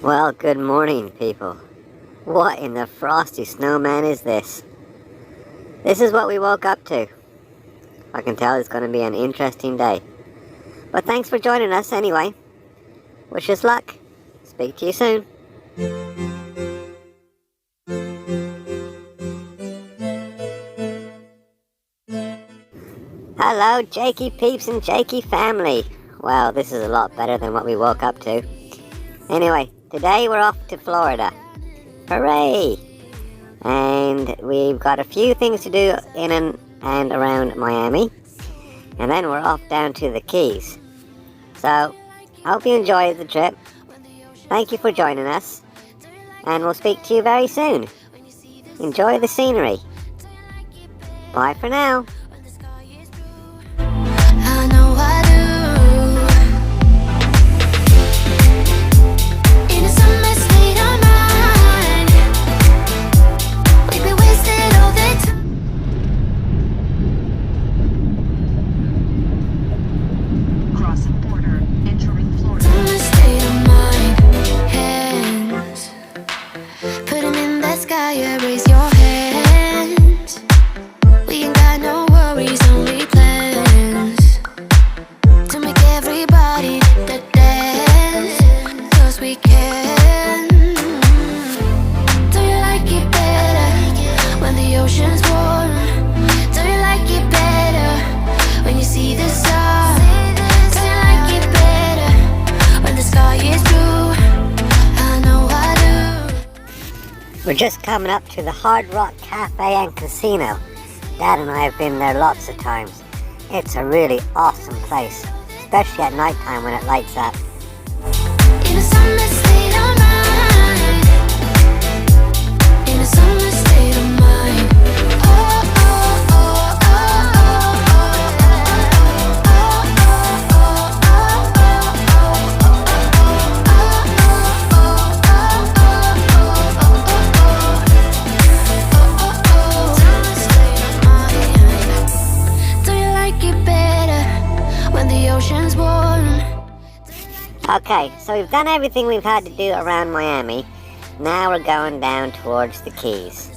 Well, good morning, people. What in the frosty snowman is this? This is what we woke up to. I can tell it's going to be an interesting day. But thanks for joining us anyway. Wish us luck. Speak to you soon. Hello, Jakey peeps and Jakey family. Well, this is a lot better than what we woke up to. Anyway, today we're off to Florida. Hooray! And we've got a few things to do in and around Miami. And then we're off down to the Keys. So, hope you enjoy the trip. Thank you for joining us. And we'll speak to you very soon. Enjoy the scenery. Bye for now. Raise your hands. We ain't got no worries, only plans to make everybody dance, 'cause we can. Do you like it better when the ocean's warm? Do you like it better when you see the sun? Do you like it better when the sky is blue? I know I do. We're just coming up to the Hard Rock Cafe and Casino. Dad and I have been there lots of times. It's a really awesome place, especially at night time when it lights up. In a summer state of mind. In a summer state of mind. Oh, oh, oh, oh, oh, ocean's warm. Okay, so we've done everything we've had to do around Miami. Now we're going down towards the Keys.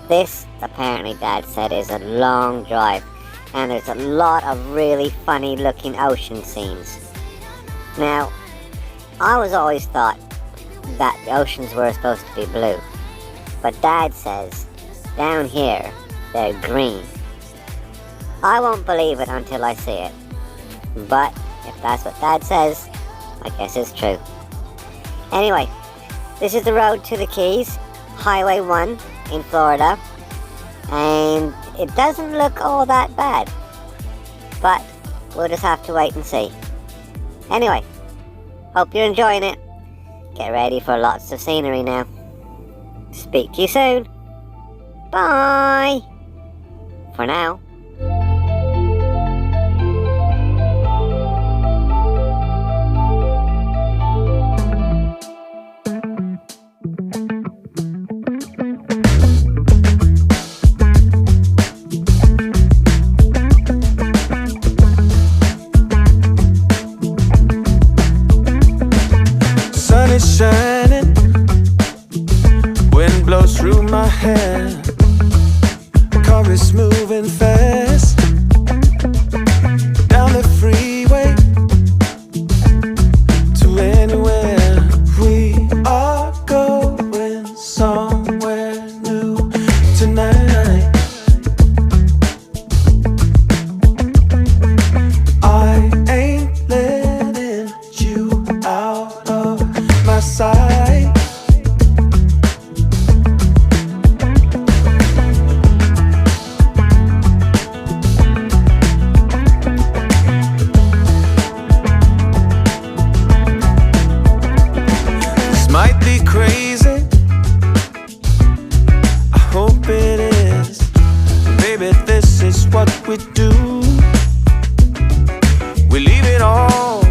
This, apparently Dad said, is a long drive, and there's a lot of really funny looking ocean scenes. Now, I was always thought that the oceans were supposed to be blue, but Dad says down here they're green. I won't believe it until I see it. But if that's what Dad says, I guess it's true. Anyway, this is the road to the Keys, Highway 1 in Florida, and it doesn't look all that bad, but we'll just have to wait and see. Anyway, hope you're enjoying it. Get ready for lots of scenery now. Speak to you soon. Bye! For now. Is shining, wind blows through my hair, car is moving fast down the freeway to anywhere. We are going somewhere new tonight. I ain't letting you out of my side. just what we do. We leave it all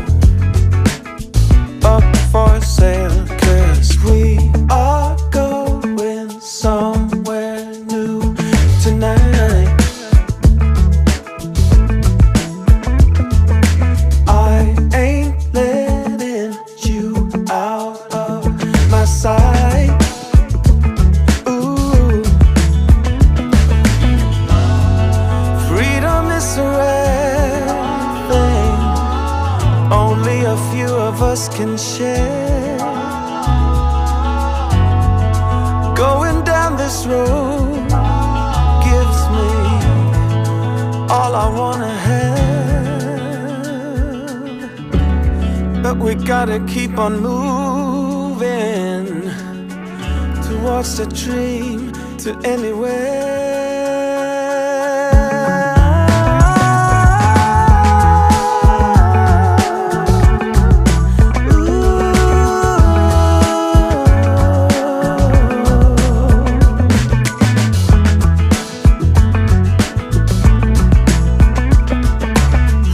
up for sale, 'cause we are going somewhere new tonight. I ain't letting you out of my sight. Ooh, freedom is a rare thing, only a few of us can share. Going down this road gives me all I wanna have, but we gotta keep on moving towards the dream, to anywhere.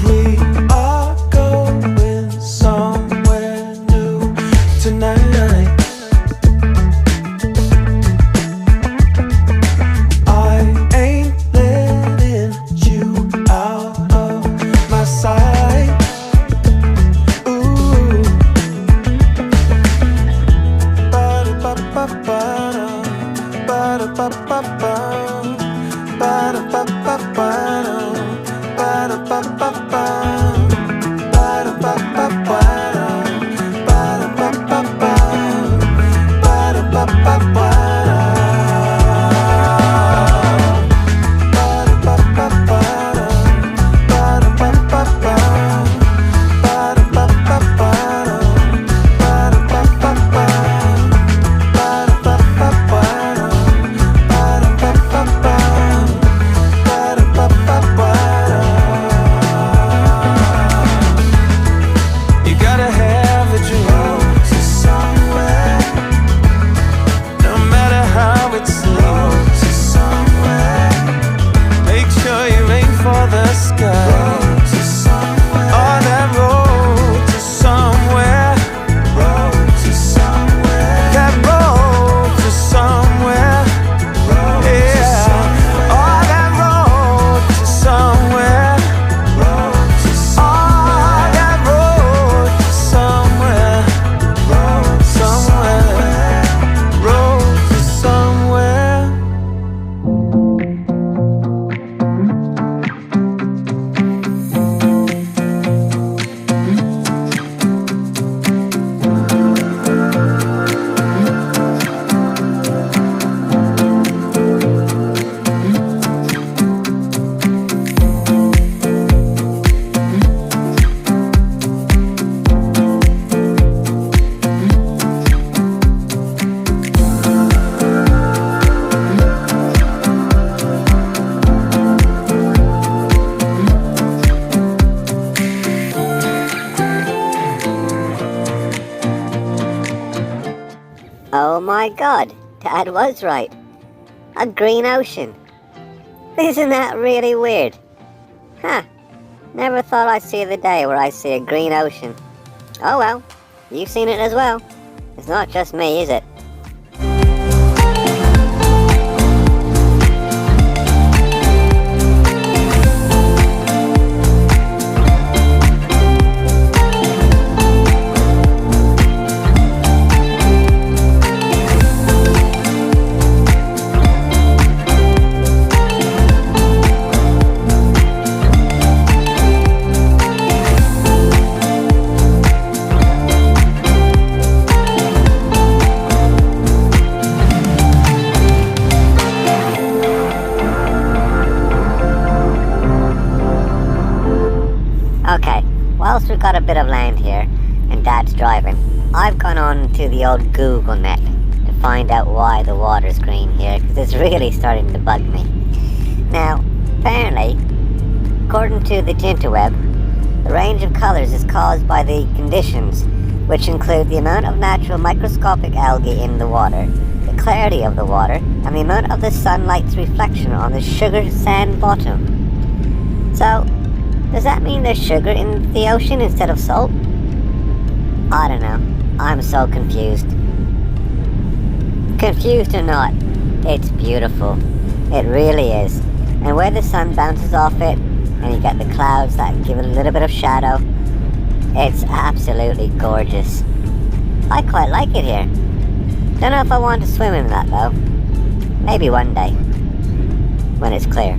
We are going somewhere new tonight. I ain't letting you out of my sight. Ooh, ba-da-ba-ba-ba-da, ba-da-ba-ba-ba, ba-da-ba-ba-ba-da, ba-da-ba-ba-ba, ba-da-ba-ba-ba-da, ba-da-ba-ba-ba, ba-da-ba-ba-ba-da. You gotta have a dream to somewhere, no matter how it seems, to somewhere. Make sure you aim for the sky. To somewhere. On that road to somewhere. Road to somewhere. That road to somewhere. Road yeah. To somewhere. On that road to somewhere. Road to somewhere. On that road to somewhere. Road somewhere. Road to somewhere. Oh my god, Dad was right. A green ocean. Isn't that really weird? Huh. Never thought I'd see the day where I see a green ocean. Oh well, you've seen it as well. It's not just me, is it? Okay, whilst we've got a bit of land here and Dad's driving, I've gone on to the old Google net to find out why the water's green here, because it's really starting to bug me. Now, apparently, according to the Tinterweb, the range of colours is caused by the conditions, which include the amount of natural microscopic algae in the water, the clarity of the water, and the amount of the sunlight's reflection on the sugar sand bottom. So, does that mean there's sugar in the ocean instead of salt? I don't know. I'm so confused. Confused or not, it's beautiful. It really is. And where the sun bounces off it, and you get the clouds that give it a little bit of shadow, it's absolutely gorgeous. I quite like it here. Don't know if I want to swim in that though. Maybe one day, when it's clear.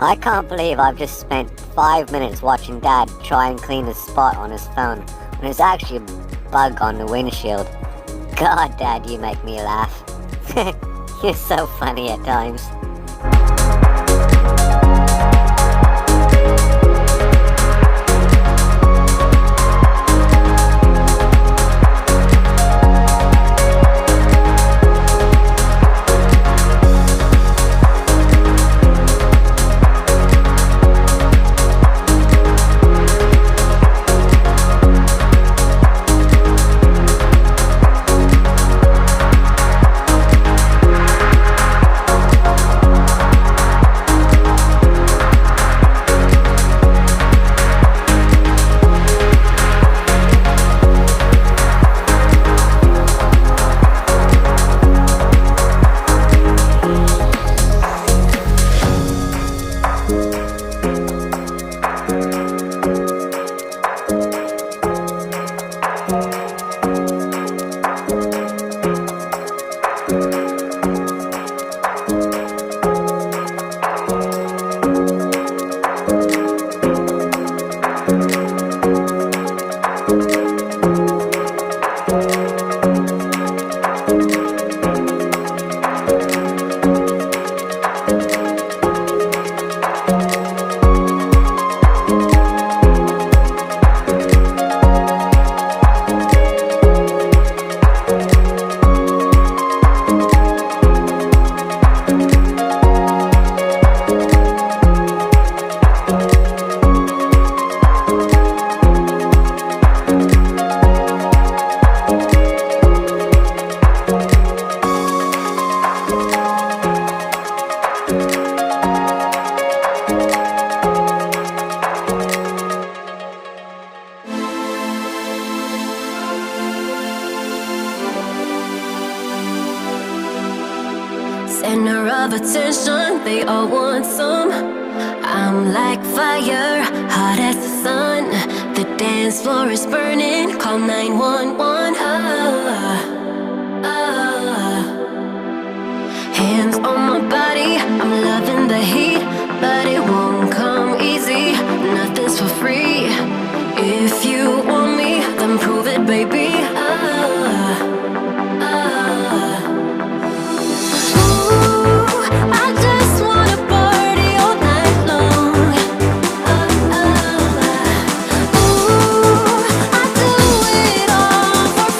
I can't believe I've just spent 5 minutes watching Dad try and clean a spot on his phone when it's actually a bug on the windshield. God, Dad, you make me laugh. You're so funny at times. Center of attention, they all want some. I'm like fire, hot as the sun. The dance floor is burning, call 911. Hands on my body, I'm loving the heat, but it won't come easy, nothing's for free. If you want me, then prove it, baby. I just wanna party all night long. Ooh, I do it all for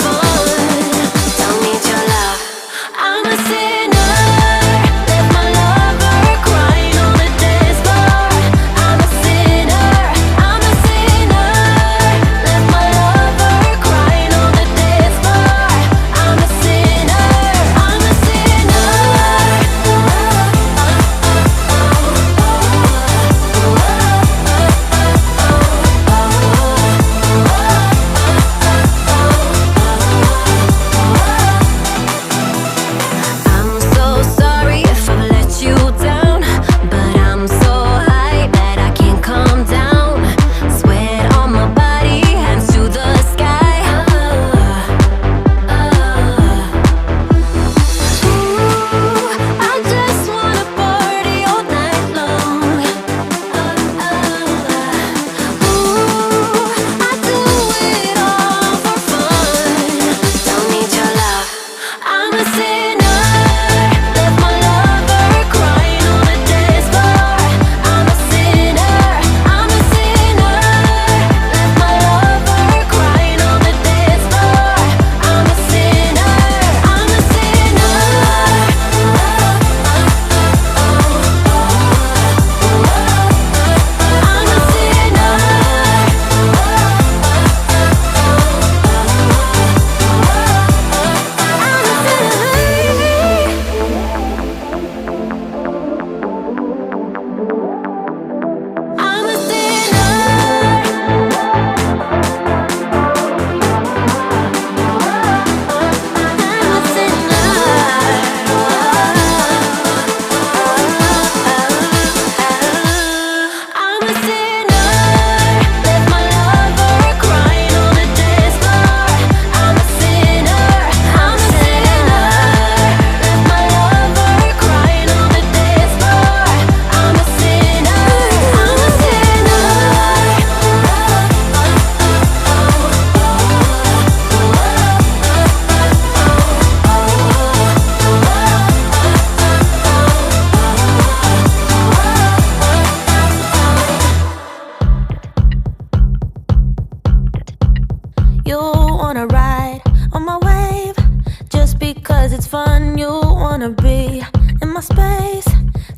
wanna be in my space,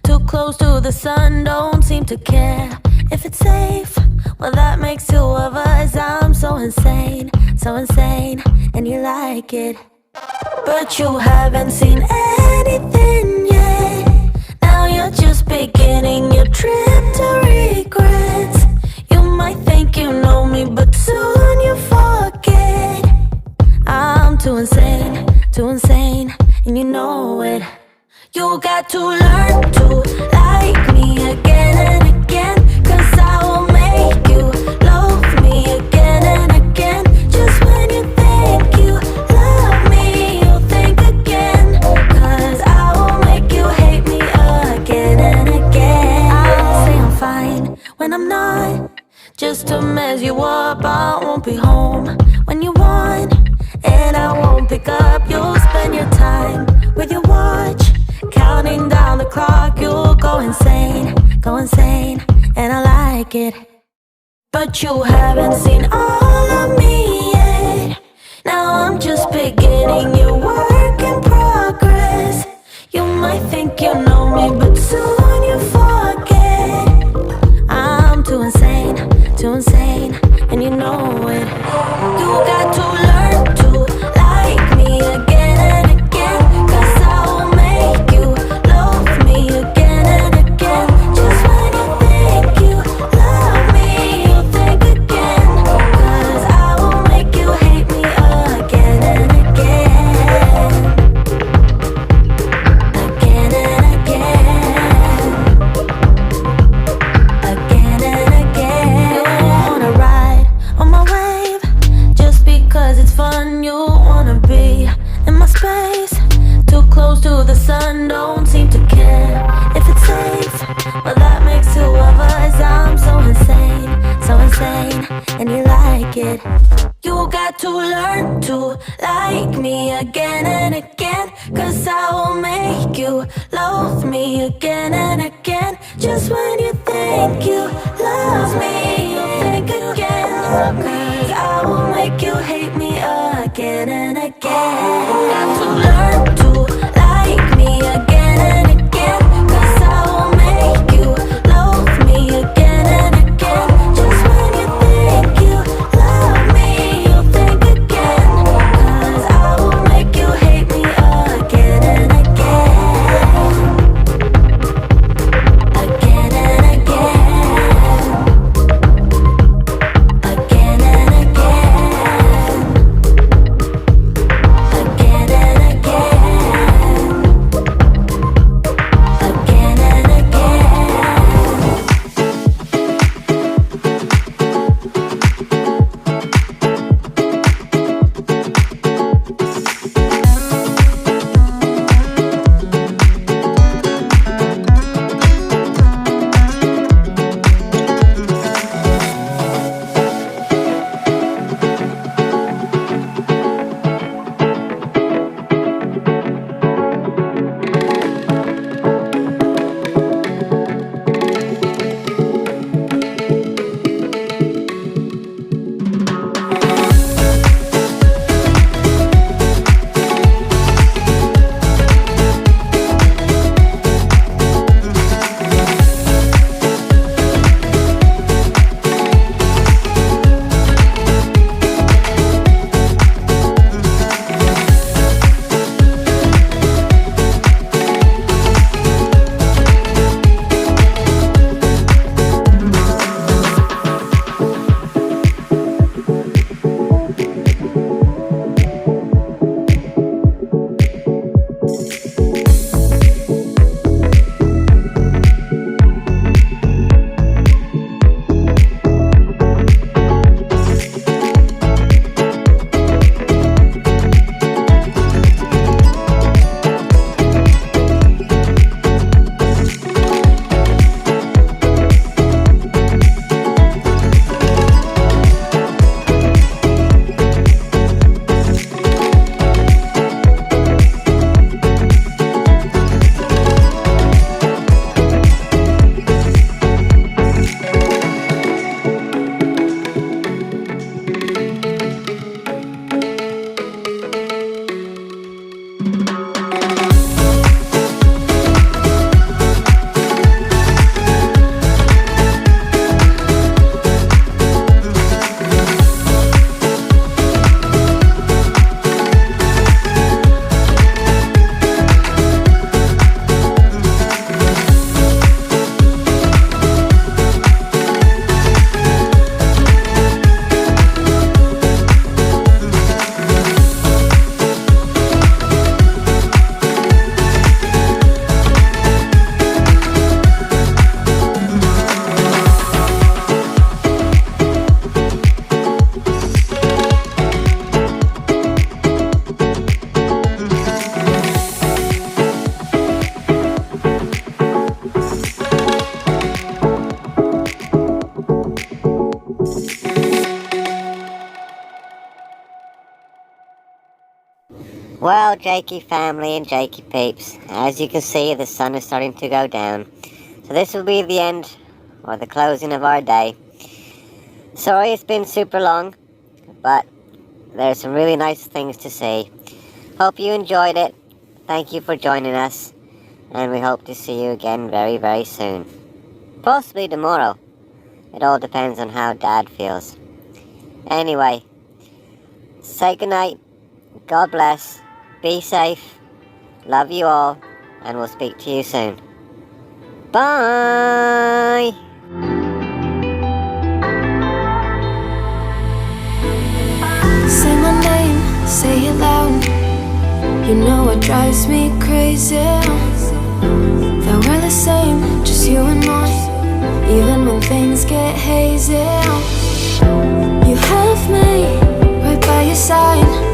too close to the sun, don't seem to care if it's safe. Well, that makes two of us. I'm so insane, and you like it. But you haven't seen anything yet. Now you're just beginning your trip to regrets. You might think you know me, but soon you forget. I'm too insane, and you know it. You got to learn to like me again and again, 'cause I will make you love me again and again. Just when you think you love me, you'll think again, 'cause I will make you hate me again and again. I'll say I'm fine when I'm not, just to mess you up. I won't be home when you want, and I won't pick up. You'll spend your time with your watch, counting down the clock. You'll go insane, and I like it. But you haven't seen all of me yet. Now I'm just beginning your work in progress. You might think you know me, but soon you forget. I'm too insane, and you know it. You got to learn to like me again and again, 'cause I will make you love me again and again. Just when you think you love me, you'll think again, 'cause I will make you hate me again and again. Again and again. Again and again. You wanna ride on my wave just because it's fun. You wanna be in my space, too close to the sun, don't seem to care if it's safe. Well, that makes two of us. I'm so insane, and you like it. You got to learn to like me again and again, 'cause I will make you love me again and again. Just when you think you love me, you'll think again, 'cause I will make you hate me again and again. Got to learn to like me again and again, 'cause I will make you love me again and again. Just when you think you love me, you'll think again, 'cause I will make you hate me again and again. Again and again. Again and again. Again and again. Well, Jakey family and Jakey peeps, as you can see, the sun is starting to go down. So this will be the end, or the closing of our day. Sorry it's been super long, but there's some really nice things to see. Hope you enjoyed it. Thank you for joining us, and we hope to see you again very, very soon. Possibly tomorrow. It all depends on how Dad feels. Anyway, say goodnight. God bless. Be safe. Love you all, and we'll speak to you soon. Bye! Say my name, say it loud. You know what drives me crazy. That we're the same, just you and I. Even when things get hazy, you have me right by your side.